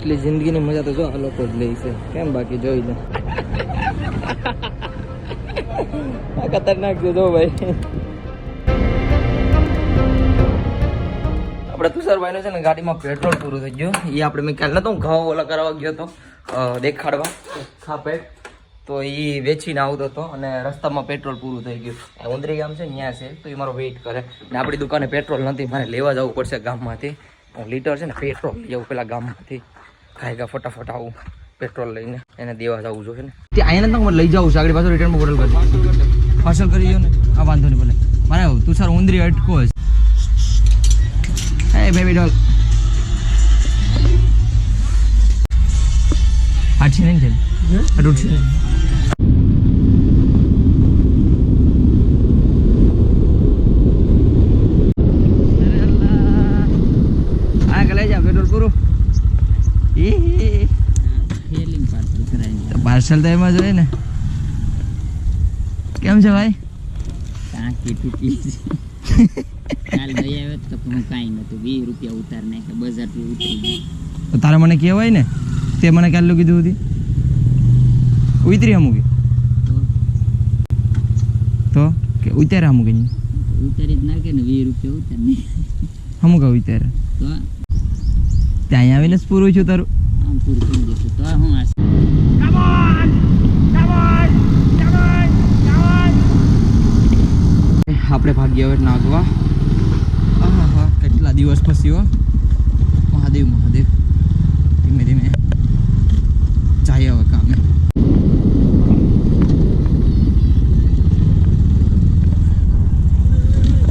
એટલે જિંદગીની મજા તો જો આ લોકો જ લે છે, કેમ બાકી જોઈ લે. આ ખતરનાક છે જો ભાઈ. આપણે તુષારભાઈનો છે ને ગાડીમાં પેટ્રોલ પૂરું થઈ ગયું. એ આપણે મેં ખ્યાલ નતો ઘઉં ઓલા કરવા ગયો હતો દેખાડવા ખાપે, તો એ વેચીને આવતો હતો અને રસ્તામાં પેટ્રોલ પૂરું થઈ ગયું. ઉંદરી ગામ છે ત્યાં છે, તો એ મારો વેઇટ કરે ને આપણી દુકાને પેટ્રોલ નથી, મારે લેવા જવું પડશે ગામમાંથી. લીટર છે ને પેટ્રોલ લઈ જવું પેલા ગામમાંથી, ખાઈ ફટાફટ આવું પેટ્રોલ લઈને એને દેવા જવું જોઈએ ને. ત્યાં અહીંયા મને લઈ જવું છે, આગળ પાછું રિટર્નમાં બોટલ કરી પાર્સલ કરી દો ને. આ વાંધો નહીં ભલે મારે તુષાર ઉંદરી અટકો છે. Hey baby doll. આછી નહીં છે અડુટ છે. આ ગલે જા પેટ્રોલ પૂરું. ફેલિંગ પાર્સલ કરાય. પાર્સલ તો એમાં જોઈએ ને. કેમ છે ભાઈ? ટાંકી તૂટી છે. કાલ ગઈ આવ્યો તો હું કાંઈ નહોતું, 20 રૂપિયા ઉતાર નાખ્યા, બજારથી ઉતરી ગયું. તારે મને કહેવાય ને, તે મને કાલે કીધું હતી ઉતરી અમુકી તો કે ઉતારે અમુકી ઉતારી જ નાખે ને 20 રૂપિયા ઉતાર નહીં અમુક ઉતારે તો ત્યાં આવીને જ પૂરું છું તારું. આમ પૂરું કરી દઈશું તો હું આપણે ભાગ્ય હવે નાગવા. હા કેટલા દિવસ પછી હો. મહાદેવ મહાદેવ. ધીમે ધીમે જાય હવે કામે.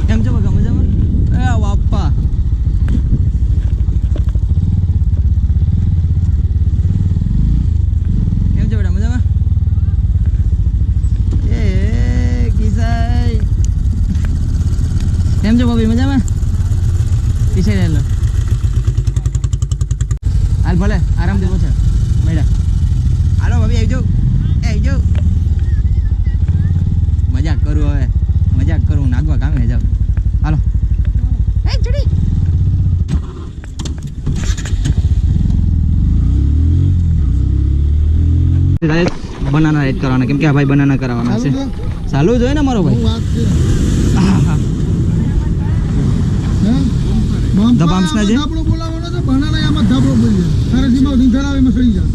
કેમ છો બકા મજામાં? એ બાપા કેમ છો બેટા મજામાં? એ કિસાઈ કેમ છો ભાભી મજામાં? પીછે રહેલો હાલ ભલે આરામથી પહોંચે મેડા. હાલો ભાભી આવી જાઉં આવી જાઉં. મજાક કરું હવે મજાક કરું, નાગવા કામે જાઉં. હાલો ચડી બનાના એડ કરવાના, કેમ કે આ ભાઈ બનાના કરાવવાના છે. ચાલુ જ હોય ને મારો ભાઈ. દબામસના જે ધાબળો બોલાવવાનો છે, બનાના આમાં ધાબળો બોલી તારે દિમાગ નિંદર આવે એમાં સડી જા.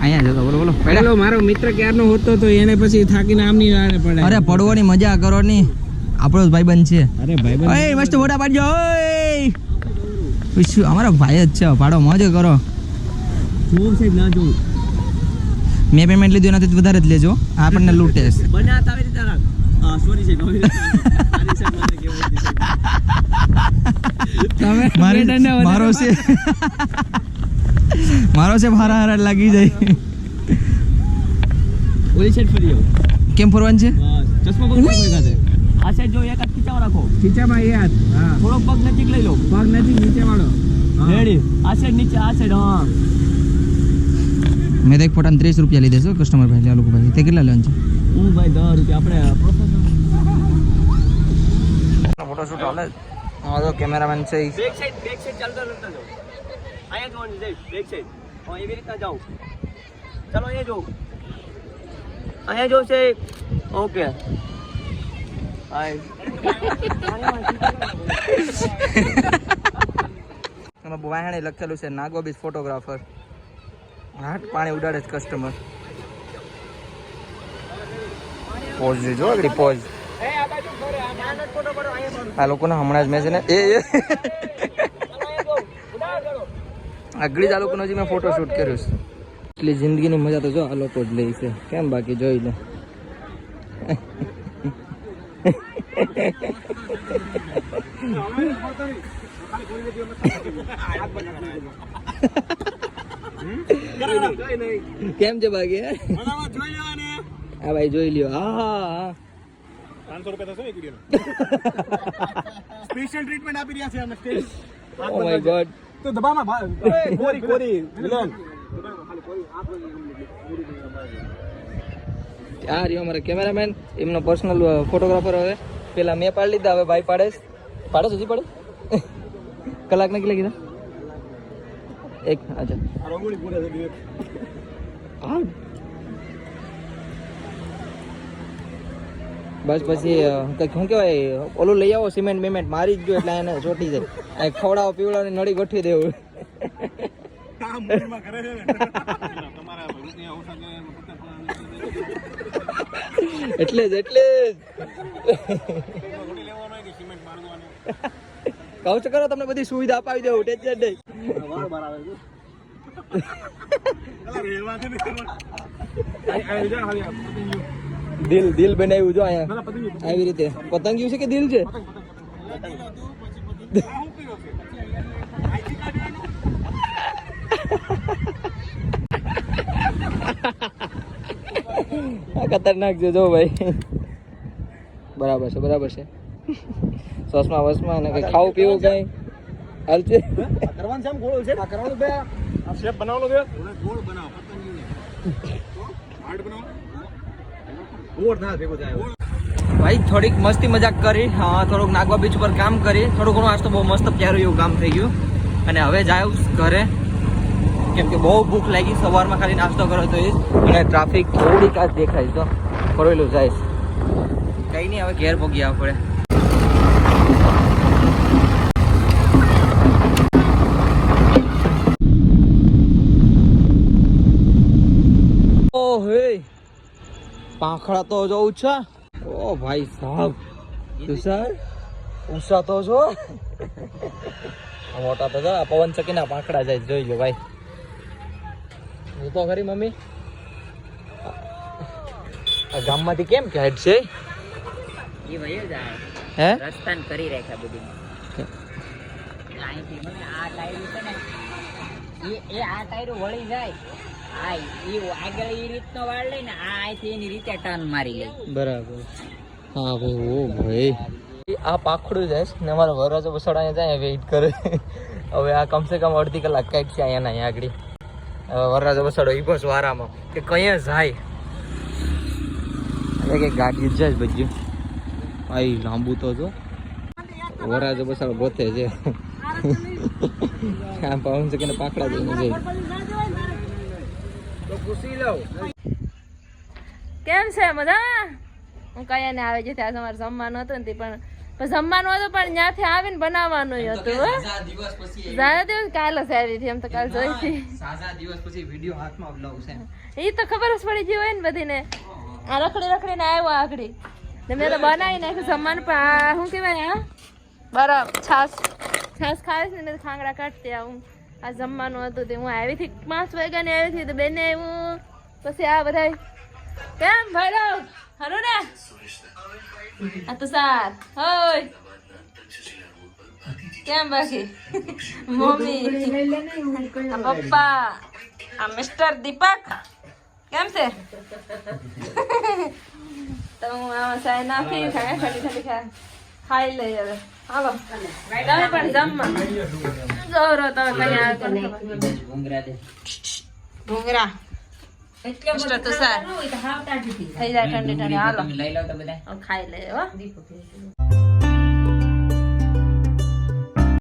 અહીંયા જતો બોલો બોલો. પેલો મારો મિત્ર ક્યારનો હોતો તો એને પછી થાકીને આમની આને પડે. અરે પડવાની મજા કરો ની, આપણો જ ભાઈબંધ છે. અરે ભાઈબંધ ઓય મસ્ત ફોટા પાડજો. ઓય પૂછ્યું અમારો ભાઈ જ છે, પાડો મોજ કરો. જોર સાહેબ ના જો મેં પેમેન્ટ લીધું એનાથી વધારે જ લેજો, આપણને લૂટે છે. બનાતા આવી રીતે સોરી સાહેબ મારો છે મારો છે હારા હારા લાગી જાય. ઓલી સાઈડ ફરી આવો. કેમ ફરવાનું છે? ચશ્મા પગ કોઈ કાતે આ સાઈડ જો એક હાથ ખીચામાં રાખો. ખીચામાં એ હાથ હા, થોડો પગ નજીક લઈ લો. પગ નજીક નીચે વાળો રેડી. આ સાઈડ નીચે આ સાઈડ હા. મેં એક ફોટા 30 રૂપિયા લીધે છે કસ્ટમર ભાઈ લોકો ભાઈ. તે કેટલા લેવાનું છે? હું ભાઈ 10 રૂપિયા. આપણે પ્રોફેશનલ ફોટો શૂટ હાલે. હા તો કેમેરામેન છે. બેક સાઈડ ચાલતા ચાલતા જાઓ. અહીંયા જોવાની છે બેક સાઈડ. હા એવી રીતના જાઓ. ચાલો અહીંયા જો. અહીંયા જો છે. ઓકે હાય. તમે વાહણે લખેલું છે નાગોબીસ ફોટોગ્રાફર. હાટ પાણી ઉડાડે છે કસ્ટમર. પોઝ જોજો આગળ પોઝ. આ લોકોને હમણાં જ મેં છે ને આગળ જ આ લોકોનો હજી મેં ફોટો શૂટ કર્યો છે. એટલી જિંદગીની મજા તો જો આ લોકો જ લે છે, કેમ બાકી જોઈ લે. કેમ છે બાકી? હા ભાઈ જોઈ લ્યો. હા 500 રૂપિયા થશે એક વિડિયોનો. સ્પેશિયલ ટ્રીટમેન્ટ આપી રહ્યા છે અમે સ્ટેજ. Oh my God. તો દબામાં કોરી વિલન આ રહ્યો અમારા કેમેરામેન, એમનો પર્સનલ ફોટોગ્રાફર. હવે પેલા મેં પાડી લીધા, હવે ભાઈ પાડે હજી પડે. કલાકને કેટલા કીધા? એક. અચ્છા હા બસ પછી કંઈક શું કહેવાય ઓલું લઈ આવો, સિમેન્ટ બિમેન્ટ મારી જ ગયો એટલે એને ચોટી જાય. અહીં ખવડાવો પીવડાવો નળી ગોઠવી દેવું. એટલે જ કહું છું કરો, તમને બધી સુવિધા અપાવી દેવું, ટેન્શન નહીં. દિલ બનાવ્યું જો અહીંયા આવી રીતે. પતંગિયું છે કે દિલ છે? ખતરનાક છે જો ભાઈ. બરાબર છે. સસમા વસમાં ને કઈ ખાવું પીવું કઈ હાલ છે કરવાનું છે. ગોળ છે કરવાનું બે આ શેપ બનાવવાનો છે. ગોળ બનાવો, હાર્ડ બનાવો. ગોળ ના ભેગો જાય ભાઈ. થોડીક મસ્તી મજાક કરી, હા થોડુંક નાગવા બીચ ઉપર કામ કરી, થોડું ઘણું. આજ તો બહુ મસ્ત પ્યારું એવું કામ થઈ ગયું. અને હવે જાઉં ઘરે, કેમ કે બહુ ભૂખ લાગી. સવારમાં ખાલી નાસ્તો કરો તો એ અને ટ્રાફિક થોડીક આ દેખાય તો ફરેલું જાય. કઈ નહીં, હવે ઘેર પહોંચી આવવા પડે. પાંખડા તો જોઉં છે. ઓ ભાઈ સાહેબ, તુષાર ઉષા તો જો મોટા તો જો પવન ચકીના પાંખડા જાય, જોઈ લો ભાઈ. હું તો ખરી મમ્મી આ ગામમાંથી કેમ કે હેડ છે એ વયો જાય હે રસ્તાન કરી રાખ્યા બધું. અહીંથી મને આ ટાયર છે ને એ આ ટાયર વળી જાય. હા એ આગળ એ રીતનો વાળ લઈને આ અહીંથી એની રીતે ટર્ન મારી લે. બરાબર. હા ભાઈ. ઓ ભાઈ આ પાંખડું જાય ને અમારો વરરાજો બસાડા અહીંયા જાય વેઇટ કરે. હવે આ કમસે કમ અડધી કલાક કાંઈક છે અહીંયા અહીંયા આગળ. હવે વરરાજો બસાડો એ બસ વારામાં કે કઈ જાય કે ગાડી જ જાય બધું. ભાઈ લાંબુ તો જો વરરાજો બસાડો ગોતે છે. આ પવન છે કે પાંખડા જઈને જાય. કેમ છે મજા? હું કયા ને આવે છે ત્યાં તમારે જમવાનું હતું ને પણ જમવાનું હતું પણ ત્યાંથી આવીને બનાવવાનું હતું. સારા દિવસ કાલે જ આવી હતી, એમ તો કાલે જોઈ હતી. સાજા દિવસ પછી વિડિયો હાથમાં બ્લોગ છે એ તો ખબર જ પડી ગઈ હોય ને બધીને. આ રખડીને આવ્યો આગળ ને મેં તો બનાવી નાખ્યું જમવાનું. પણ આ શું કહેવાય આ બરાબર છાસ ખાવીશ ને મેં ખાંગડા કાઢતી આવું. આ જમવાનું હતું તે હું આવી હતી 5 વાગ્યાની આવી હતી તો બેને આવ્યું. પછી આ બધા કેમ ભાઈ હરું ને આ તો સાર હોય કેમ બાકી મમ્મી આ પપ્પા આ મિસ્ટર દીપક કેમ છે? તો હું આમાં સાય નાખી ઠંડી ખાઈ લઈ. હવે હાલો તમે પણ જમવા ગૌરવ તમે કઈ આવે ભૂંગરા મિસ્ટર તુષાર થઈ જાય ઠંડી. હાલો ખાઈ લઈએ હો.